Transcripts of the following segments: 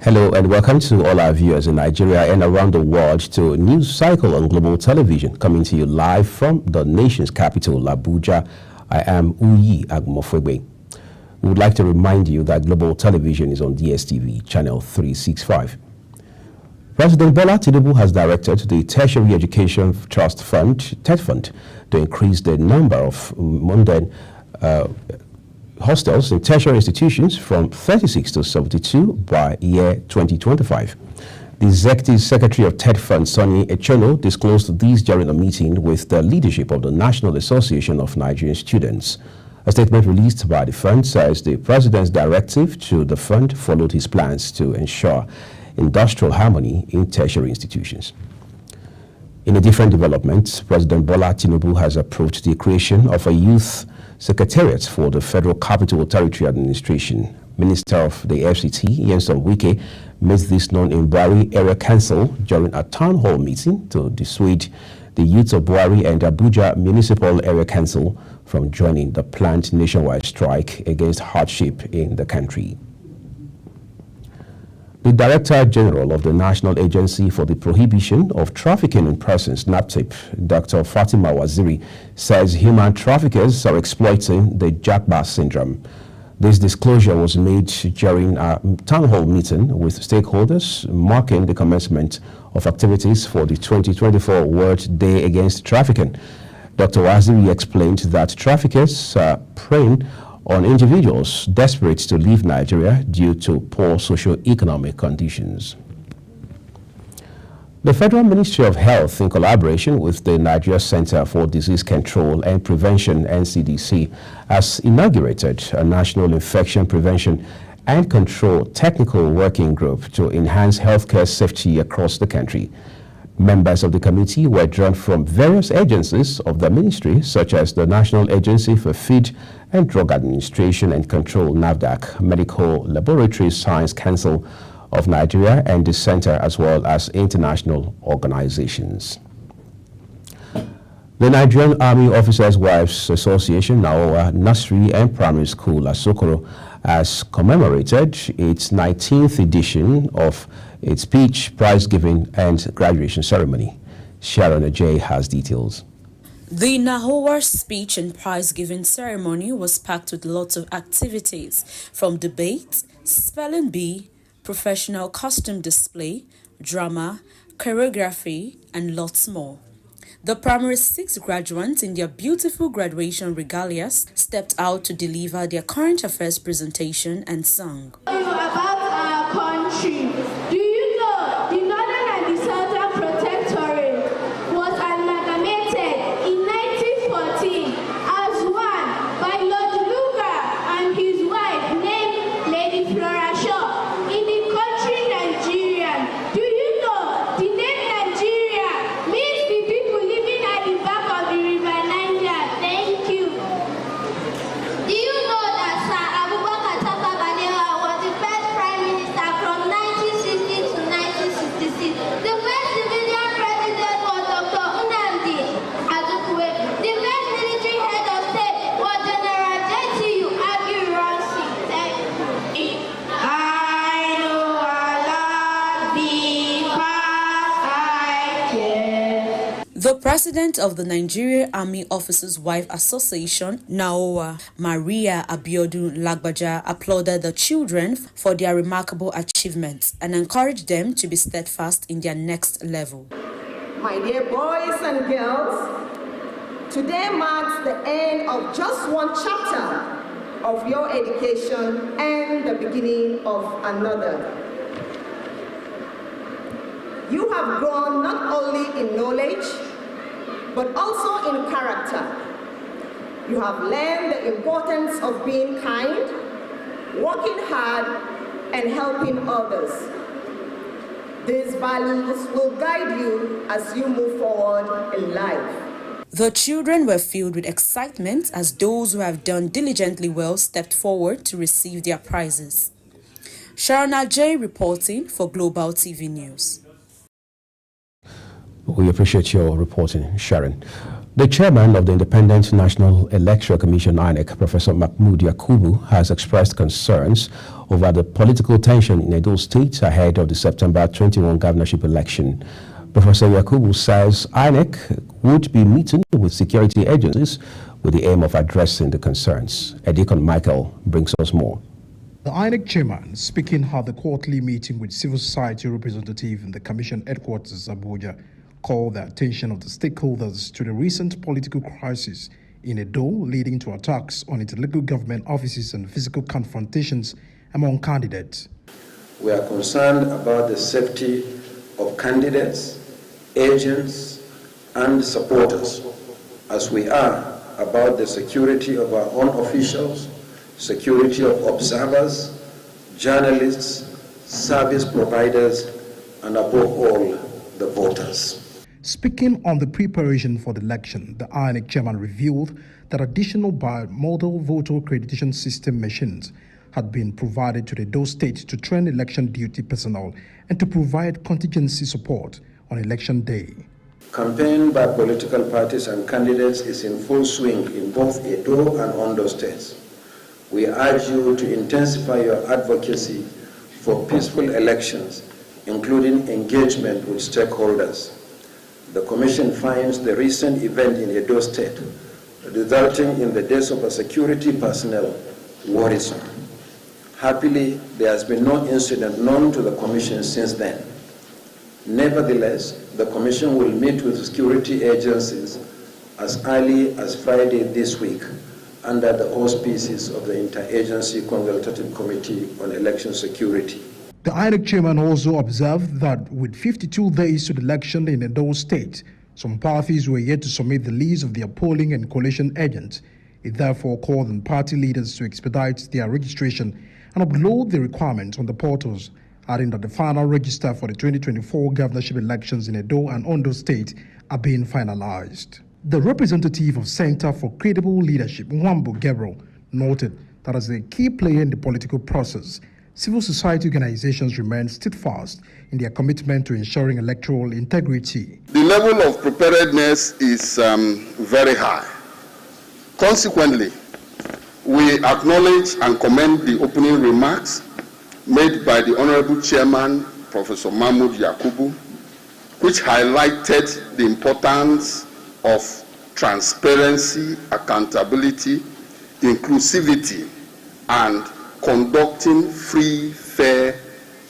Hello and welcome to all our viewers in Nigeria and around the world to News Cycle on Global Television, coming to you live from the nation's capital, Abuja. I am Uyi Agmofwebe. We would like to remind you that Global Television is on DSTV, channel 365. President Bola Tinubu has directed the Tertiary Education Trust Fund, TED Fund, to increase the number of mundane hostels in tertiary institutions from 36 to 72 by year 2025. The Executive Secretary of TED Fund, Sonny Echono, disclosed these during a meeting with the leadership of the National Association of Nigerian Students. A statement released by the fund says the president's directive to the fund followed his plans to ensure industrial harmony in tertiary institutions. In a different development, President Bola Tinubu has approved the creation of a youth secretariat for the Federal Capital Territory Administration. Minister of the FCT, Nyesom Wike, made this known in Buhari Area Council during a town hall meeting to dissuade the youth of Buhari and Abuja Municipal Area Council from joining the planned nationwide strike against hardship in the country. The Director General of the National Agency for the Prohibition of Trafficking in Persons, NAPTIP, Dr. Fatima Waziri, says human traffickers are exploiting the Jagba syndrome. This disclosure was made during a town hall meeting with stakeholders marking the commencement of activities for the 2024 World Day Against Trafficking. Dr. Waziri explained that traffickers are preying on individuals desperate to leave Nigeria due to poor socio-economic conditions. The Federal Ministry of Health, in collaboration with the Nigeria Center for Disease Control and Prevention, NCDC, has inaugurated a National Infection Prevention and Control Technical Working Group to enhance healthcare safety across the country. Members of the committee were drawn from various agencies of the ministry, such as the National Agency for Feed and Drug Administration and Control, NAFDAC, Medical Laboratories Science Council of Nigeria, and the Center, as well as international organizations. The Nigerian Army Officers' Wives Association, NAOA, Nursery and Primary School, Asokoro, has commemorated its 19th edition of its speech, prize giving, and graduation ceremony. Sharon Ajay has details. The NAOA speech and prize giving ceremony was packed with lots of activities, from debate, spelling bee, professional costume display, drama, choreography, and lots more. The primary 6 graduates in their beautiful graduation regalias stepped out to deliver their current affairs presentation and sung. About our country, do you know the Northern and the Southern Protectorate was amalgamated in 1914 as one by Lord Lugar and his wife named Lady Flora Shaw in the country Nigeria. Do you know the name Nigeria means the people living at the back of the river Niger? Thank you. Do you know that Sir Abubakar Tafawa Balewa was the first Prime Minister from 1960 to 1966? The first civilian president was Dr. Nnamdi Azikiwe. The first military head of state was General J.T.U. Aguiyi-Ironsi. Thank you. I know I love because I care. The president of the Nigeria Army Officers' Wife Association, NAOA, Maria Abiodun Lagbaja, applauded the children for their remarkable achievements and encouraged them to be steadfast in their next level. My dear boys and girls, today marks the end of just one chapter of your education and the beginning of another. You have grown not only in knowledge, but also in character. You have learned the importance of being kind, working hard, and helping others. These values will guide you as you move forward in life. The children were filled with excitement as those who have done diligently well stepped forward to receive their prizes. Sharon Ajay reporting for Global TV News. We appreciate your reporting, Sharon. The chairman of the Independent National Electoral Commission, INEC, Professor Mahmood Yakubu, has expressed concerns over the political tension in Edo State ahead of the September 21 governorship election. Professor Yakubu says INEC would be meeting with security agencies with the aim of addressing the concerns. Edikon Michael brings us more. The INEC chairman, speaking at the quarterly meeting with civil society representatives in the commission headquarters, Abuja, called the attention of the stakeholders to the recent political crisis in Edo, leading to attacks on its local government offices and physical confrontations among candidates. We are concerned about the safety of candidates, agents, and supporters, as we are about the security of our own officials, security of observers, journalists, service providers, and above all, the voters. Speaking on the preparation for the election, the INEC chairman revealed that additional bimodal voter accreditation system machines had been provided to the Edo State to train election duty personnel and to provide contingency support on election day. Campaign by political parties and candidates is in full swing in both Edo and Ondo states. We urge you to intensify your advocacy for peaceful elections, including engagement with stakeholders. The Commission finds the recent event in Edo State, resulting in the deaths of a security personnel, worrisome. Happily, there has been no incident known to the Commission since then. Nevertheless, the Commission will meet with security agencies as early as Friday this week under the auspices of the Interagency Consultative Committee on Election Security. The INEC chairman also observed that with 52 days to the election in Edo State, some parties were yet to submit the list of their polling and coalition agents. It therefore called on party leaders to expedite their registration and upload the requirements on the portals, adding that the final register for the 2024 governorship elections in Edo and Ondo State are being finalized. The representative of Center for Credible Leadership, Nwambo Gabriel, noted that as a key player in the political process, civil society organizations remain steadfast in their commitment to ensuring electoral integrity. The level of preparedness is very high. Consequently, we acknowledge and commend the opening remarks made by the Honorable Chairman, Professor Mahmood Yakubu, which highlighted the importance of transparency, accountability, inclusivity, and conducting free, fair,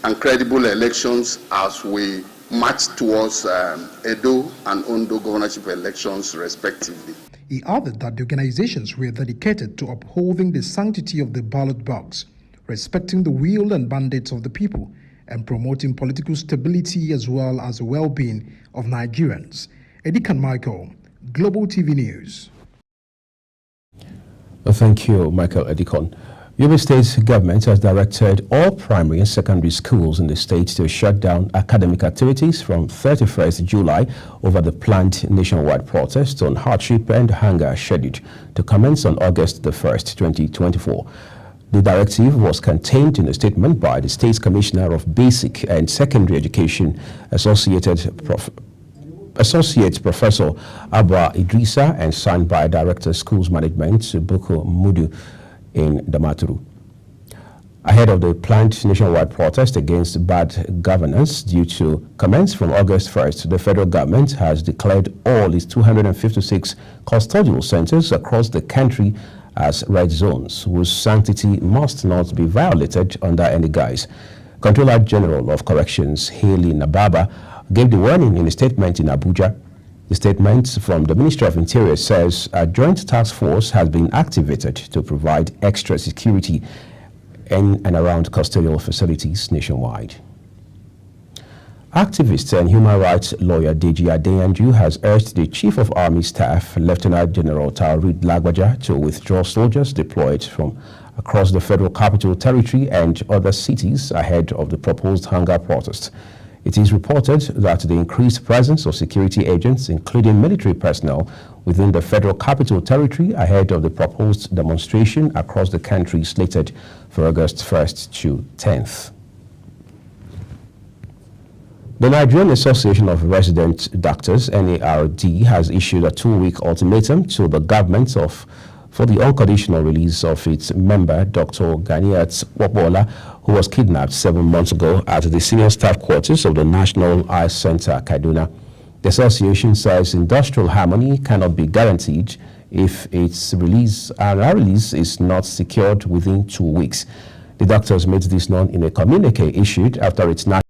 and credible elections as we march towards Edo and Ondo governorship elections, respectively. He added that the organizations were dedicated to upholding the sanctity of the ballot box, respecting the will and mandates of the people, and promoting political stability as well as the well-being of Nigerians. Edikon Michael, Global TV News. Thank you, Michael Edikon. Yobe State government has directed all primary and secondary schools in the state to shut down academic activities from 31st July over the planned nationwide protest on hardship and hunger scheduled to commence on August the 1st, 2024. The directive was contained in a statement by the State Commissioner of Basic and Secondary Education, Associate Professor Abba Idrisa, and signed by Director Schools Management, Boko Mudu, in Damaturu. Ahead of the planned nationwide protest against bad governance due to commence from August 1st, the federal government has declared all its 256 custodial centers across the country as red zones, whose sanctity must not be violated under any guise. Controller General of Corrections, Haley Nababa, gave the warning in a statement in Abuja. The statement from the Ministry of Interior says a joint task force has been activated to provide extra security in and around custodial facilities nationwide. Activist and human rights lawyer Deji Adeyanju has urged the Chief of Army Staff, Lieutenant General Taoreed Lagbaja, to withdraw soldiers deployed from across the Federal Capital Territory and other cities ahead of the proposed hunger protest. It is reported that the increased presence of security agents, including military personnel, within the Federal Capital Territory ahead of the proposed demonstration across the country slated for August 1st to 10th. The Nigerian Association of Resident Doctors, NARD, has issued a 2-week ultimatum to the government for the unconditional release of its member, Dr. Ganiat Wabola, who was kidnapped 7 months ago at the senior staff quarters of the National Eye Center, Kaduna. The association says industrial harmony cannot be guaranteed if its release is not secured within 2 weeks. The doctors made this known in a communique issued after its national